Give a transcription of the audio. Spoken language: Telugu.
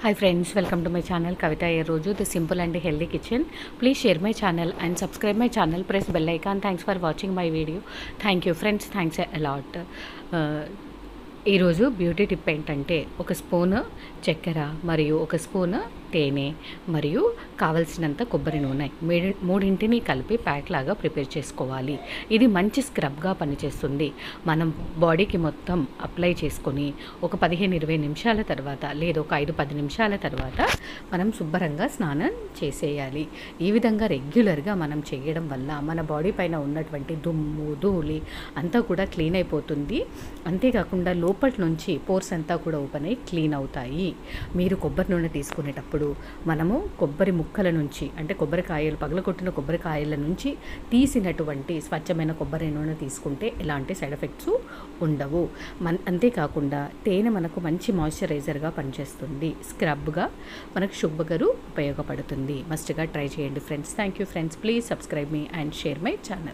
Hi friends, welcome to my channel Kavita Roju, the simple and healthy kitchen. Please share my channel and subscribe my channel. Press bell icon. Thanks for watching my video. Thank you friends. Thanks a lot. ఈరోజు బ్యూటీ టిప్ ఏంటంటే ఒక స్పూను చక్కెర మరియు ఒక స్పూను తేనె మరియు కావలసినంత కొబ్బరి నూనె మూడింటిని కలిపి ప్యాక్ లాగా ప్రిపేర్ చేసుకోవాలి. ఇది మంచి స్క్రబ్గా పనిచేస్తుంది. మనం బాడీకి మొత్తం అప్లై చేసుకొని ఒక 15-20 నిమిషాల తర్వాత లేదా ఒక 5-10 నిమిషాల తర్వాత మనం శుభ్రంగా స్నానం చేసేయాలి. ఈ విధంగా రెగ్యులర్గా మనం చేయడం వల్ల మన బాడీ పైన ఉన్నటువంటి దుమ్ము ధూళి అంతా కూడా క్లీన్ అయిపోతుంది. అంతేకాకుండా లోపటి నుంచి పోర్స్ అంతా కూడా ఓపెన్ అయ్యి క్లీన్ అవుతాయి. మీరు కొబ్బరి నూనె తీసుకునేటప్పుడు మనము కొబ్బరి ముక్కల నుంచి అంటే కొబ్బరికాయలు పగలగొట్టిన కొబ్బరికాయల నుంచి తీసినటువంటి స్వచ్ఛమైన కొబ్బరి నూనె తీసుకుంటే ఎలాంటి సైడ్ ఎఫెక్ట్స్ ఉండవు. అంతేకాకుండా తేనె మనకు మంచి మాయిశ్చరైజర్గా పనిచేస్తుంది. స్క్రబ్గా మనకు శుభ్రగా ఉపయోగపడుతుంది. మస్ట్గా ట్రై చేయండి friends. Thank you friends. Please subscribe me and share my channel.